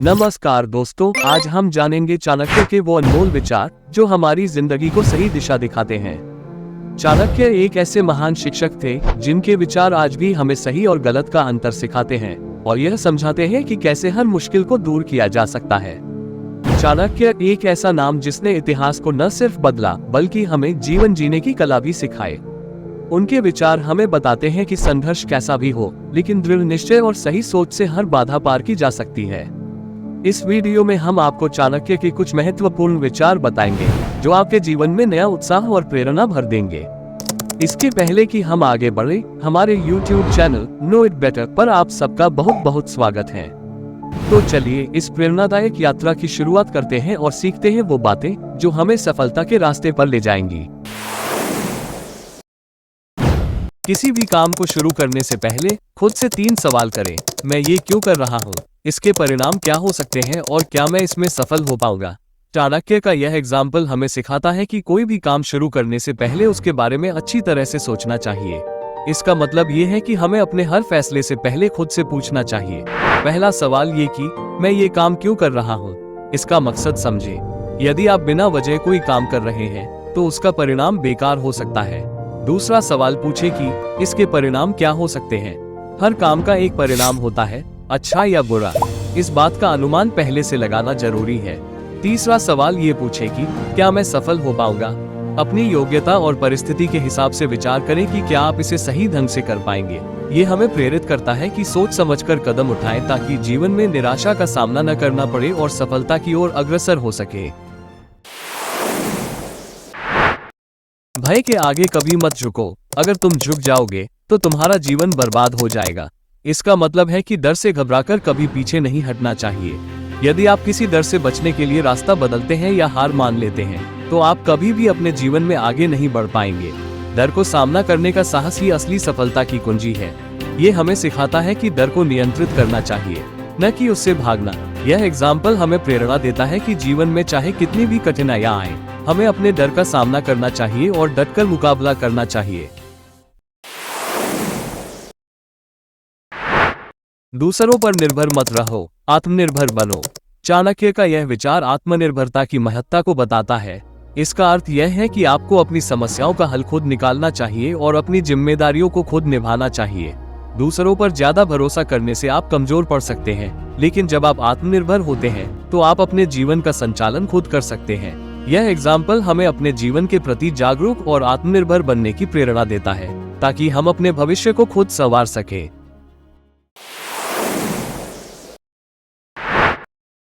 नमस्कार दोस्तों, आज हम जानेंगे चाणक्य के वो अनमोल विचार जो हमारी जिंदगी को सही दिशा दिखाते हैं। चाणक्य एक ऐसे महान शिक्षक थे जिनके विचार आज भी हमें सही और गलत का अंतर सिखाते हैं और यह समझाते हैं कि कैसे हर मुश्किल को दूर किया जा सकता है। चाणक्य एक ऐसा नाम जिसने इतिहास को न सिर्फ बदला बल्कि हमें जीवन जीने की कला भी सिखाए। उनके विचार हमें बताते हैं कि संघर्ष कैसा भी हो, लेकिन दृढ़ निश्चय और सही सोच से हर बाधा पार की जा सकती है। इस वीडियो में हम आपको चाणक्य के कुछ महत्वपूर्ण विचार बताएंगे जो आपके जीवन में नया उत्साह और प्रेरणा भर देंगे। इसके पहले कि हम आगे बढ़े, हमारे YouTube channel know it better पर आप सबका बहुत बहुत स्वागत है। तो चलिए इस प्रेरणादायक यात्रा की शुरुआत करते हैं और सीखते हैं वो बातें जो हमें सफलता के रास्ते पर ले जाएंगी। किसी भी काम को शुरू करने से पहले खुद से 3 सवाल करें। मैं ये क्यों कर रहा हूँ, इसके परिणाम क्या हो सकते हैं और क्या मैं इसमें सफल हो पाऊंगा। चाणक्य का यह एग्जाम्पल हमें सिखाता है कि कोई भी काम शुरू करने से पहले उसके बारे में अच्छी तरह से सोचना चाहिए। इसका मतलब ये है कि हमें अपने हर फैसले से पहले खुद से पूछना चाहिए। पहला सवाल ये कि मैं ये काम क्यों कर रहा हूँ, इसका मकसद समझें। यदि आप बिना वजह कोई काम कर रहे हैं तो उसका परिणाम बेकार हो सकता है। दूसरा सवाल पूछे कि इसके परिणाम क्या हो सकते हैं। हर काम का एक परिणाम होता है, अच्छा या बुरा। इस बात का अनुमान पहले से लगाना जरूरी है। तीसरा सवाल ये पूछे कि क्या मैं सफल हो पाऊंगा। अपनी योग्यता और परिस्थिति के हिसाब से विचार करें कि क्या आप इसे सही ढंग से कर पाएंगे। ये हमें प्रेरित करता है कि सोच समझकर कदम उठाएं ताकि जीवन में निराशा का सामना न करना पड़े और सफलता की ओर अग्रसर हो सके। भय के आगे कभी मत झुको। अगर तुम झुक जाओगे तो तुम्हारा जीवन बर्बाद हो जाएगा। इसका मतलब है कि डर से घबराकर कभी पीछे नहीं हटना चाहिए। यदि आप किसी डर से बचने के लिए रास्ता बदलते हैं या हार मान लेते हैं तो आप कभी भी अपने जीवन में आगे नहीं बढ़ पाएंगे। डर को सामना करने का साहस ही असली सफलता की कुंजी है। ये हमें सिखाता है कि डर को नियंत्रित करना चाहिए, न कि उससे भागना। यह एग्जाम्पल हमें प्रेरणा देता है कि जीवन में चाहे कितनी भी कठिनाइयां आए, हमें अपने डर का सामना करना चाहिए और डटकर मुकाबला करना चाहिए। दूसरों पर निर्भर मत रहो, आत्मनिर्भर बनो। चाणक्य का यह विचार आत्मनिर्भरता की महत्ता को बताता है। इसका अर्थ यह है कि आपको अपनी समस्याओं का हल खुद निकालना चाहिए और अपनी जिम्मेदारियों को खुद निभाना चाहिए। दूसरों पर ज्यादा भरोसा करने से आप कमजोर पड़ सकते हैं, लेकिन जब आप आत्मनिर्भर होते हैं तो आप अपने जीवन का संचालन खुद कर सकते हैं। यह एग्जाम्पल हमें अपने जीवन के प्रति जागरूक और आत्मनिर्भर बनने की प्रेरणा देता है ताकि हम अपने भविष्य को खुद संवार सके।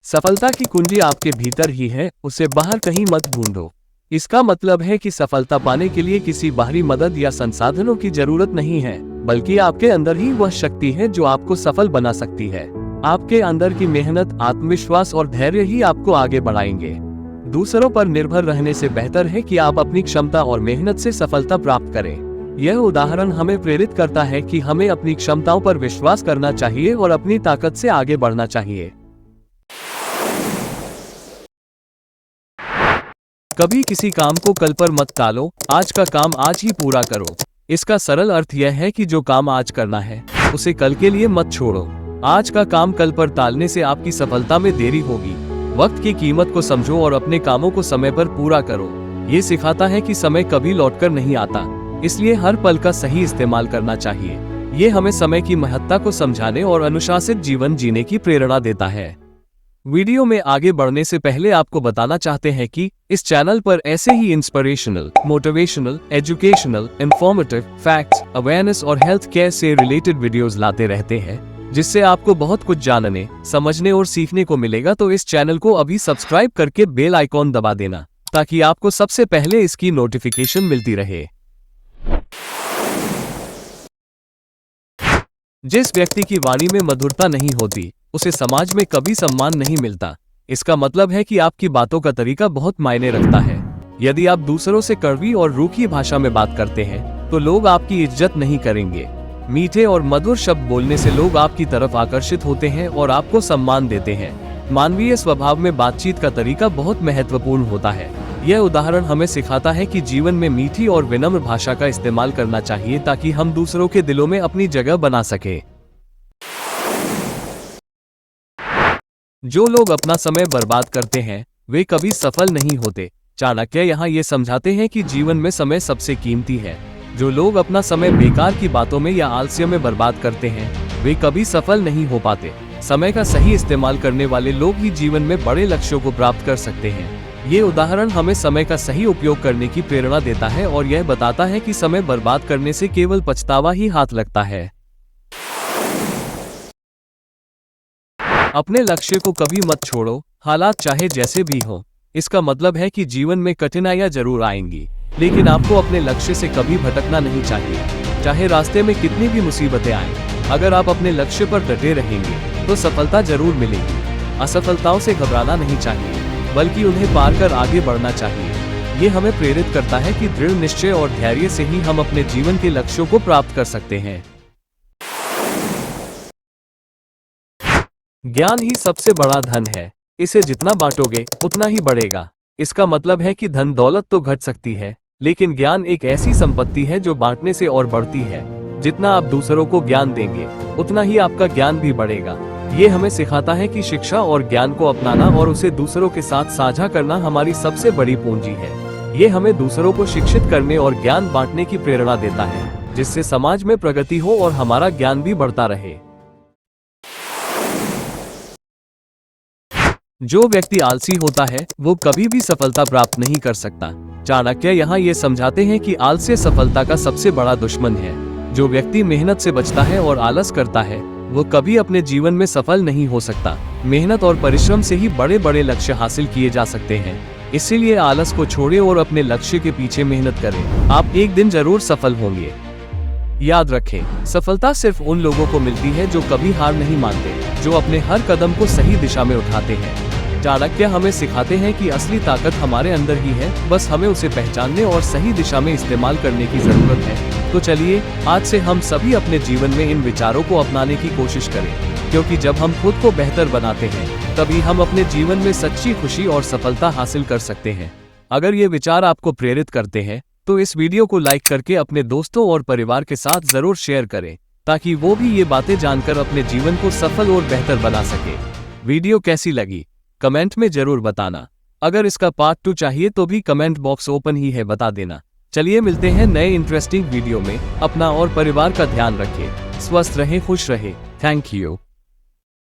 सफलता की कुंजी आपके भीतर ही है, उसे बाहर कहीं मत ढूंढो। इसका मतलब है कि सफलता पाने के लिए किसी बाहरी मदद या संसाधनों की जरूरत नहीं है, बल्कि आपके अंदर ही वह शक्ति है जो आपको सफल बना सकती है। आपके अंदर की मेहनत, आत्मविश्वास और धैर्य ही आपको आगे बढ़ाएंगे। दूसरों पर निर्भर रहने से बेहतर है कि आप अपनी क्षमता और मेहनत से सफलता प्राप्त करें। यह उदाहरण हमें प्रेरित करता है कि हमें अपनी क्षमताओं पर विश्वास करना चाहिए और अपनी ताकत से आगे बढ़ना चाहिए। कभी किसी काम को कल पर मत टालो, आज का काम आज ही पूरा करो। इसका सरल अर्थ यह है कि जो काम आज करना है उसे कल के लिए मत छोड़ो। आज का काम कल पर टालने से आपकी सफलता में देरी होगी। वक्त की कीमत को समझो और अपने कामों को समय पर पूरा करो। ये सिखाता है कि समय कभी लौटकर नहीं आता, इसलिए हर पल का सही इस्तेमाल करना चाहिए। ये हमें समय की महत्ता को समझाने और अनुशासित जीवन जीने की प्रेरणा देता है। वीडियो में आगे बढ़ने से पहले आपको बताना चाहते हैं कि इस चैनल पर ऐसे ही inspirational, motivational, educational, informative, facts, awareness और हेल्थ केयर से रिलेटेड वीडियोस लाते रहते हैं, जिससे आपको बहुत कुछ जानने, समझने और सीखने को मिलेगा। तो इस चैनल को अभी सब्सक्राइब करके बेल आइकॉन दबा देना ताकि आपको सबसे पहले इसकी नोटिफिकेशन मिलती रहे। जिस व्यक्ति की वाणी में मधुरता नहीं होती उसे समाज में कभी सम्मान नहीं मिलता। इसका मतलब है कि आपकी बातों का तरीका बहुत मायने रखता है। यदि आप दूसरों से कड़वी और रूखी भाषा में बात करते हैं तो लोग आपकी इज्जत नहीं करेंगे। मीठे और मधुर शब्द बोलने से लोग आपकी तरफ आकर्षित होते हैं और आपको सम्मान देते हैं। मानवीय स्वभाव में बातचीत का तरीका बहुत महत्वपूर्ण होता है। यह उदाहरण हमें सिखाता है कि जीवन में मीठी और विनम्र भाषा का इस्तेमाल करना चाहिए ताकि हम दूसरों के दिलों में अपनी जगह बना सके। जो लोग अपना समय बर्बाद करते हैं वे कभी सफल नहीं होते। चाणक्य यहाँ ये समझाते हैं कि जीवन में समय सबसे कीमती है। जो लोग अपना समय बेकार की बातों में या आलस्य में बर्बाद करते हैं वे कभी सफल नहीं हो पाते। समय का सही इस्तेमाल करने वाले लोग ही जीवन में बड़े लक्ष्यों को प्राप्त कर सकते हैं। ये उदाहरण हमें समय का सही उपयोग करने की प्रेरणा देता है और यह बताता है कि समय बर्बाद करने से केवल पछतावा ही हाथ लगता है। अपने लक्ष्य को कभी मत छोड़ो, हालात चाहे जैसे भी हो। इसका मतलब है कि जीवन में कठिनाइयां जरूर आएंगी, लेकिन आपको अपने लक्ष्य से कभी भटकना नहीं चाहिए। चाहे रास्ते में कितनी भी मुसीबतें आएं, अगर आप अपने लक्ष्य पर डटे रहेंगे तो सफलता जरूर मिलेगी। असफलताओं से घबराना नहीं चाहिए, बल्कि उन्हें पार कर आगे बढ़ना चाहिए। ये हमें प्रेरित करता है कि दृढ़ निश्चय और धैर्य से ही हम अपने जीवन के लक्ष्यों को प्राप्त कर सकते हैं। ज्ञान ही सबसे बड़ा धन है। इसे जितना बांटोगे उतना ही बढ़ेगा। इसका मतलब है कि धन दौलत तो घट सकती है, लेकिन ज्ञान एक ऐसी संपत्ति है जो बांटने से और बढ़ती है। जितना आप दूसरों को ज्ञान देंगे उतना ही आपका ज्ञान भी बढ़ेगा। ये हमें सिखाता है कि शिक्षा और ज्ञान को अपनाना और उसे दूसरों के साथ साझा करना हमारी सबसे बड़ी पूंजी है। ये हमें दूसरों को शिक्षित करने और ज्ञान बांटने की प्रेरणा देता है, जिससे समाज में प्रगति हो और हमारा ज्ञान भी बढ़ता रहे। जो व्यक्ति आलसी होता है वो कभी भी सफलता प्राप्त नहीं कर सकता। चाणक्य यहाँ ये समझाते हैं कि आलस्य सफलता का सबसे बड़ा दुश्मन है। जो व्यक्ति मेहनत से बचता है और आलस करता है वो कभी अपने जीवन में सफल नहीं हो सकता। मेहनत और परिश्रम से ही बड़े बड़े लक्ष्य हासिल किए जा सकते हैं। इसीलिए आलस को छोड़ें और अपने लक्ष्य के पीछे मेहनत करें। आप एक दिन जरूर सफल होंगे। याद रखें, सफलता सिर्फ उन लोगों को मिलती है जो कभी हार नहीं मानते, जो अपने हर कदम को सही दिशा में उठाते हैं। चाणक्य हमें सिखाते हैं कि असली ताकत हमारे अंदर ही है, बस हमें उसे पहचानने और सही दिशा में इस्तेमाल करने की जरूरत है। तो चलिए आज से हम सभी अपने जीवन में इन विचारों को अपनाने की कोशिश करें, क्योंकि जब हम खुद को बेहतर बनाते हैं तभी हम अपने जीवन में सच्ची खुशी और सफलता हासिल कर सकते हैं। अगर ये विचार आपको प्रेरित करते हैं तो इस वीडियो को लाइक करके अपने दोस्तों और परिवार के साथ जरूर शेयर करें, ताकि वो भी ये बातें जानकर अपने जीवन को सफल और बेहतर बना सके। वीडियो कैसी लगी कमेंट में जरूर बताना। अगर इसका पार्ट 2 चाहिए तो भी कमेंट बॉक्स ओपन ही है, बता देना। चलिए मिलते हैं नए इंटरेस्टिंग वीडियो में। अपना और परिवार का ध्यान रखें, स्वस्थ रहें, खुश रहें। Thank you.